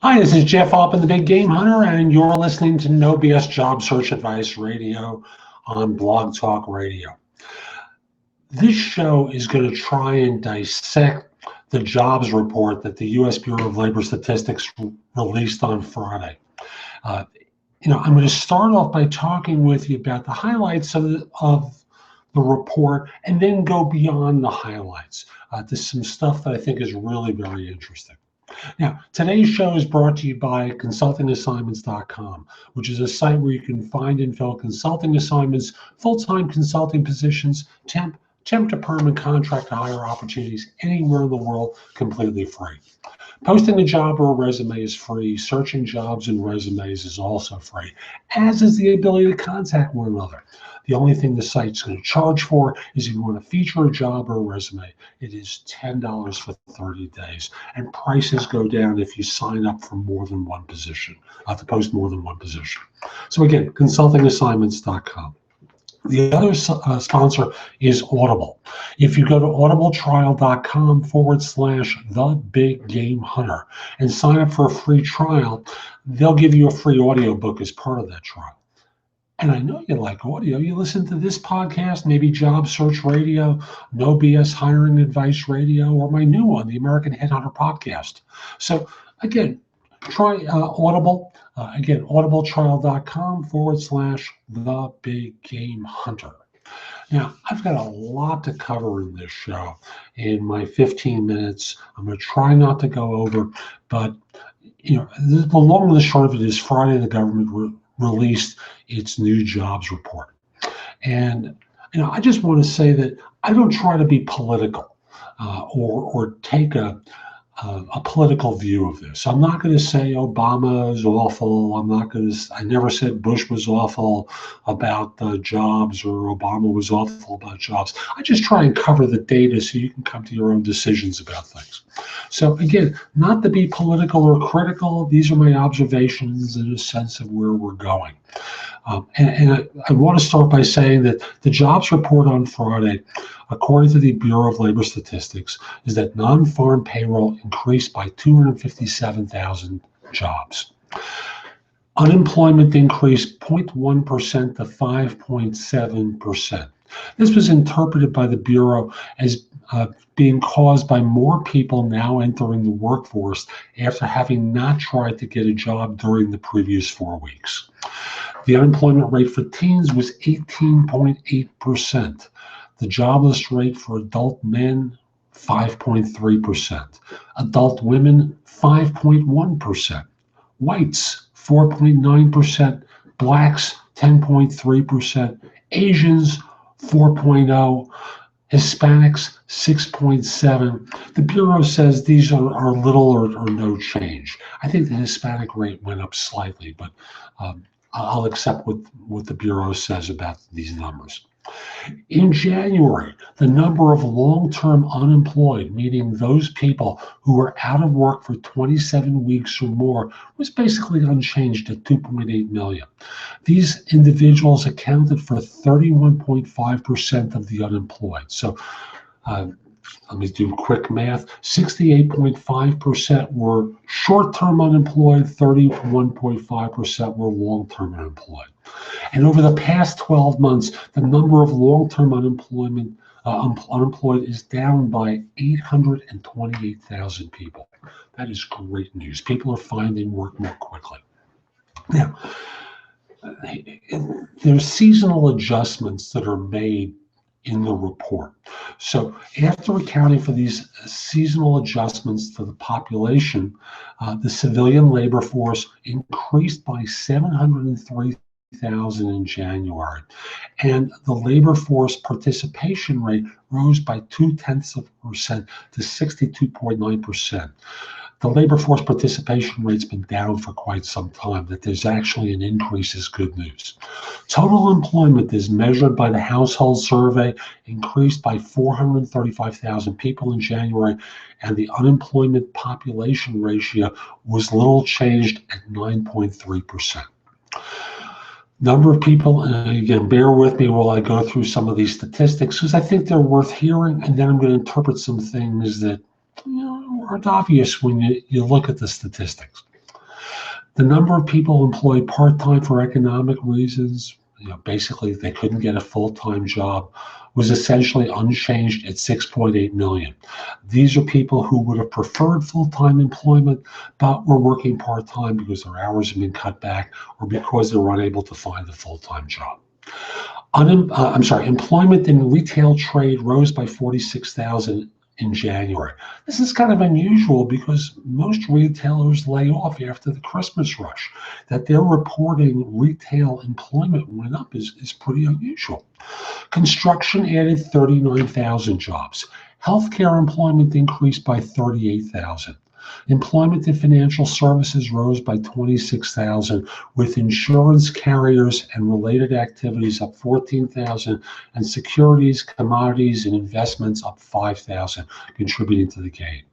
Hi, this is Jeff Altman, the Big Game Hunter, and you're listening to No BS Job Search Advice Radio on Blog Talk Radio. This show is going to try and dissect the jobs report that the U.S. Bureau of Labor Statistics released on Friday. I'm going to start off by talking with you about the highlights of the report and then go beyond the highlights to some stuff that I think is really very interesting. Now, today's show is brought to you by consultingassignments.com, which is a site where you can find and fill consulting assignments, full-time consulting positions, temp to perm, and contract to hire opportunities anywhere in the world completely free. Posting a job or a resume is free. Searching jobs and resumes is also free, as is the ability to contact one another. The only thing the site's going to charge for is if you want to feature a job or a resume. It is $10 for 30 days, and prices go down if you sign up for more than one position, to post more than one position. So again, consultingassignments.com. The other sponsor is Audible. If you go to audibletrial.com/thebiggamehunter and sign up for a free trial, they'll give you a free audiobook as part of that trial. And I know you like audio. You listen to this podcast, maybe Job Search Radio, No BS Hiring Advice Radio, or my new one, the American Headhunter Podcast. So again, try Audible. Again, audibletrial.com/thebiggamehunter. Now, I've got a lot to cover in this show in my 15 minutes. I'm going to try not to go over, but the long and the short of it is Friday the government released its new jobs report. And I just want to say that I don't try to be political or take a political view of this. I'm not going to say Obama is awful. I never said Bush was awful about jobs or Obama was awful about jobs. I just try and cover the data so you can come to your own decisions about things. So again, not to be political or critical, these are my observations in a sense of where we're going. And I want to start by saying that the jobs report on Friday, according to the Bureau of Labor Statistics, is that non-farm payroll increased by 257,000 jobs. Unemployment increased 0.1% to 5.7%. This was interpreted by the Bureau as being caused by more people now entering the workforce after having not tried to get a job during the previous 4 weeks. The unemployment rate for teens was 18.8%. The jobless rate for adult men, 5.3%. Adult women, 5.1%. Whites, 4.9%. Blacks, 10.3%. Asians, 4.0%. Hispanics, 6.7%. The Bureau says these are little or no change. I think the Hispanic rate went up slightly, but I'll accept what the Bureau says about these numbers. In January, the number of long-term unemployed, meaning those people who were out of work for 27 weeks or more, was basically unchanged at 2.8 million. These individuals accounted for 31.5% of the unemployed. So let me do quick math. 68.5% were short-term unemployed, 31.5% were long-term unemployed. And over the past 12 months, the number of long-term unemployed is down by 828,000 people. That is great news. People are finding work more quickly. Now, there's seasonal adjustments that are made in the report. So after accounting for these seasonal adjustments to the population, the civilian labor force increased by 703,000 in January, and the labor force participation rate rose by 0.2% to 62.9%. The labor force participation rate's been down for quite some time. That there's actually an increase is good news. Total employment, as measured by the household survey, increased by 435,000 people in January, and the unemployment population ratio was little changed at 9.3%. Number of people, and again, bear with me while I go through some of these statistics, because I think they're worth hearing, and then I'm going to interpret some things that aren't obvious when you look at the statistics. The number of people employed part-time for economic reasons, basically they couldn't get a full-time job, was essentially unchanged at 6.8 million. These are people who would have preferred full-time employment, but were working part-time because their hours have been cut back or because they were unable to find a full-time job. Employment in retail trade rose by 46,000 in January. This is kind of unusual because most retailers lay off after the Christmas rush. That they're reporting retail employment went up is pretty unusual. Construction added 39,000 jobs. Healthcare employment increased by 38,000. Employment in financial services rose by 26,000, with insurance carriers and related activities up 14,000, and securities, commodities, and investments up 5,000, contributing to the gain.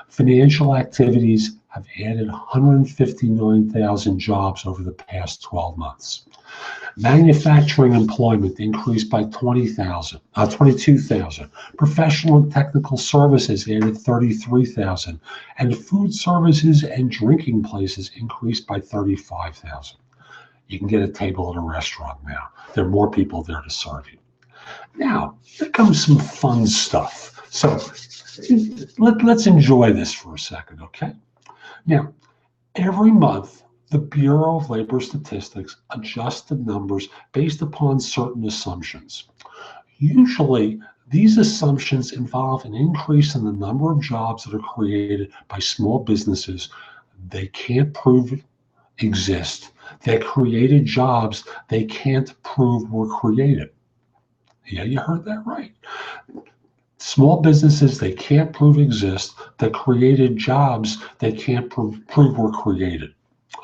Financial activities have added 159,000 jobs over the past 12 months. Manufacturing employment increased by 22,000. Professional and technical services added 33,000, and food services and drinking places increased by 35,000. You can get a table at a restaurant now. There are more people there to serve you. Now, here comes some fun stuff. So let's enjoy this for a second, okay? Now, every month, the Bureau of Labor Statistics adjusts the numbers based upon certain assumptions. Usually, these assumptions involve an increase in the number of jobs that are created by small businesses they can't prove exist, that created jobs they can't prove were created. Yeah, you heard that right. Small businesses they can't prove exist, that created jobs they can't prove were created.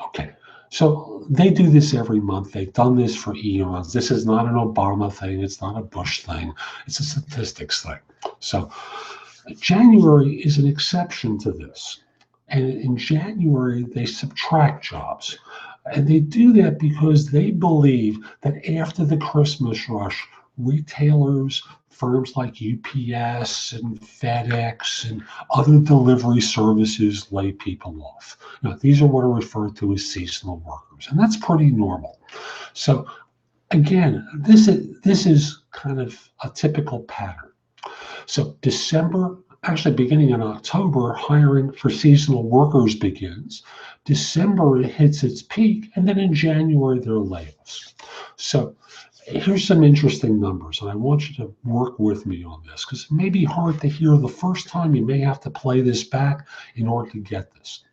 Okay, so they do this every month. They've done this for eons. This is not an Obama thing. It's not a Bush thing. It's a statistics thing. So January is an exception to this. And in January, they subtract jobs. And they do that because they believe that after the Christmas rush, retailers, firms like UPS and FedEx and other delivery services lay people off. These are what are referred to as seasonal workers, and that's pretty normal. So again, this is kind of a typical pattern. So beginning in October, hiring for seasonal workers begins. December, it hits its peak, and then in January, there are layoffs. So here's some interesting numbers, and I want you to work with me on this because it may be hard to hear the first time. You may have to play this back in order to get this.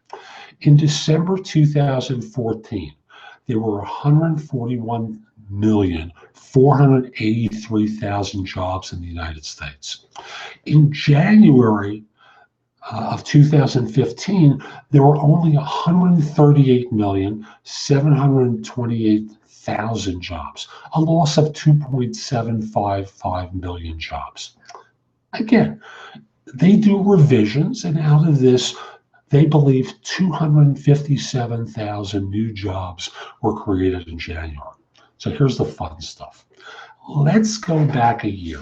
In December 2014, there were 141,483,000 jobs in the United States. In January of 2015, there were only 138,728,000 jobs, a loss of 2.755 million jobs. Again, they do revisions, and out of this, they believe 257,000 new jobs were created in January. So here's the fun stuff. Let's go back a year,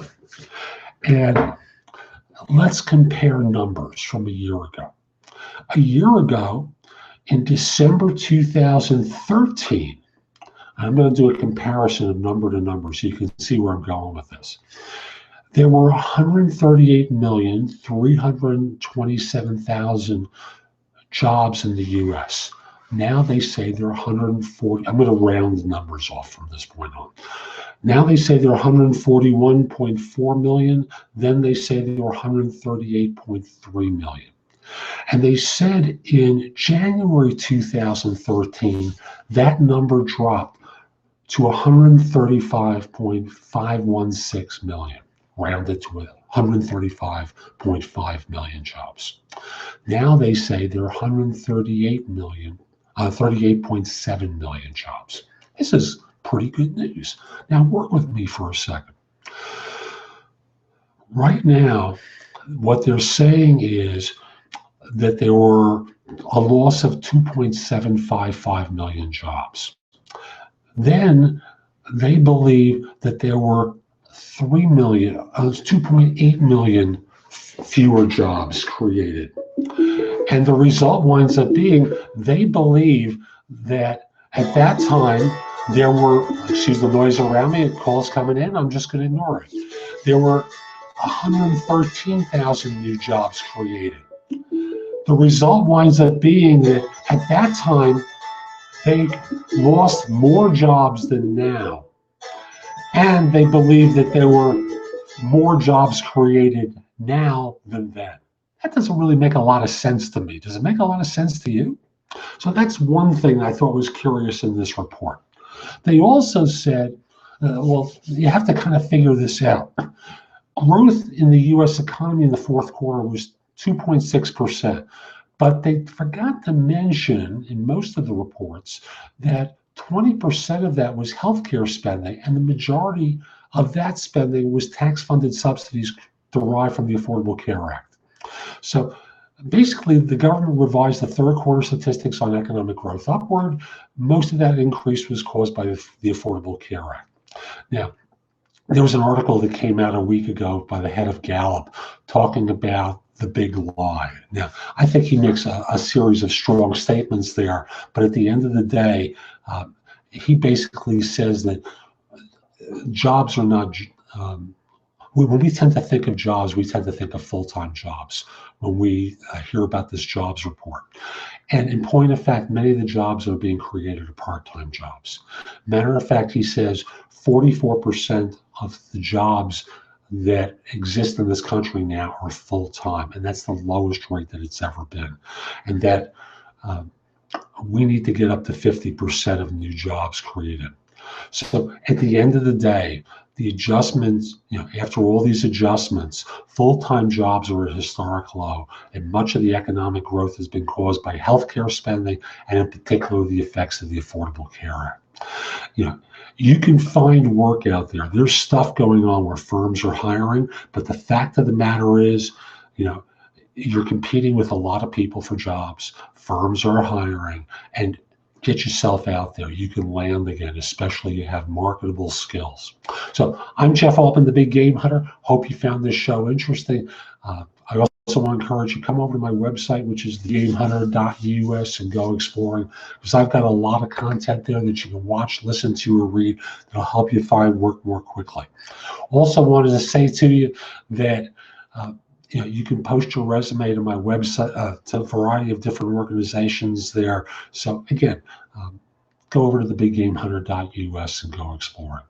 and let's compare numbers from a year ago. A year ago, in December 2013, I'm going to do a comparison of number to number so you can see where I'm going with this. There were 138,327,000 jobs in the U.S. Now they say there are 140. I'm going to round the numbers off from this point on. Now they say there are 141.4 million. Then they say there are 138.3 million. And they said in January 2013, that number dropped to 135.516 million, rounded to 135.5 million jobs. Now they say there are 38.7 million jobs. This is pretty good news. Now work with me for a second. Right now, what they're saying is that there were a loss of 2.755 million jobs. Then they believe that there were 2.8 million fewer jobs created. And the result winds up being they believe that at that time there were, excuse the noise around me, calls coming in, I'm just going to ignore it. There were 113,000 new jobs created. The result winds up being that at that time, they lost more jobs than now. And they believe that there were more jobs created now than then. That doesn't really make a lot of sense to me. Does it make a lot of sense to you? So that's one thing I thought was curious in this report. They also said, well, you have to kind of figure this out. Growth in the U.S. economy in the fourth quarter was 2.6%. But they forgot to mention in most of the reports that 20% of that was healthcare spending, and the majority of that spending was tax-funded subsidies derived from the Affordable Care Act. So basically, the government revised the third quarter statistics on economic growth upward. Most of that increase was caused by the Affordable Care Act. Now, there was an article that came out a week ago by the head of Gallup talking about the big lie. Now, I think he makes a series of strong statements there, but at the end of the day, he basically says that jobs are not, when we tend to think of jobs, we tend to think of full-time jobs when we hear about this jobs report. And in point of fact, many of the jobs that are being created are part-time jobs. Matter of fact, he says 44% of the jobs that exist in this country now are full-time, and that's the lowest rate that it's ever been. And that we need to get up to 50% of new jobs created. So at the end of the day, the adjustments, after all these adjustments, full-time jobs are at a historic low, and much of the economic growth has been caused by healthcare spending, and in particular, the effects of the Affordable Care Act. You can find work out there. There's stuff going on where firms are hiring, but the fact of the matter is, you're competing with a lot of people for jobs. Firms are hiring, and get yourself out there. You can land again, especially you have marketable skills. So I'm Jeff Altman, the Big Game Hunter. Hope you found this show interesting. I also want to encourage you, come over to my website, which is thegamehunter.us, and go exploring, because I've got a lot of content there that you can watch, listen to, or read that'll help you find work more quickly. Also wanted to say to you that you can post your resume to my website, to a variety of different organizations there. So again, go over to thebiggamehunter.us and go exploring.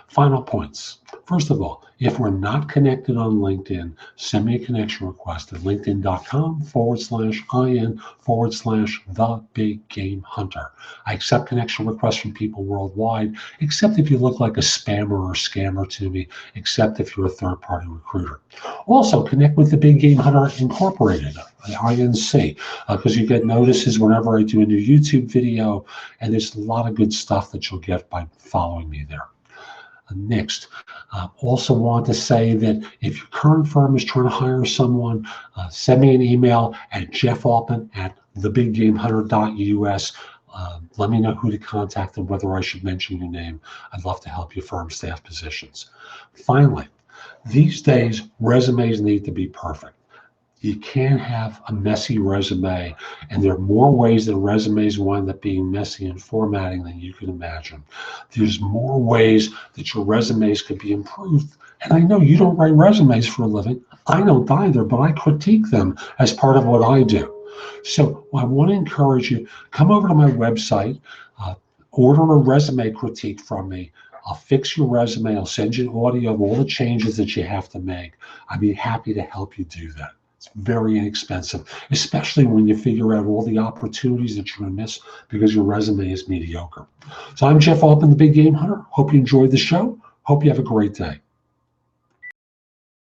Final points. First of all, if we're not connected on LinkedIn, send me a connection request at linkedin.com/IN/the-big-game-hunter. I accept connection requests from people worldwide, except if you look like a spammer or scammer to me, except if you're a third-party recruiter. Also, connect with the Big Game Hunter Incorporated, the INC, because you get notices whenever I do a new YouTube video, and there's a lot of good stuff that you'll get by following me there. Next, also want to say that if your current firm is trying to hire someone, send me an email at jeffaltman@thebiggamehunter.us. Let me know who to contact and whether I should mention your name. I'd love to help you firm staff positions. Finally, these days, resumes need to be perfect. You can't have a messy resume, and there are more ways that resumes wind up being messy and formatting than you can imagine. There's more ways that your resumes could be improved. And I know you don't write resumes for a living. I don't either, but I critique them as part of what I do. So I want to encourage you, come over to my website, order a resume critique from me. I'll fix your resume. I'll send you an audio of all the changes that you have to make. I'd be happy to help you do that. It's very inexpensive, especially when you figure out all the opportunities that you're going to miss because your resume is mediocre. So I'm Jeff Altman, the Big Game Hunter. Hope you enjoyed the show. Hope you have a great day.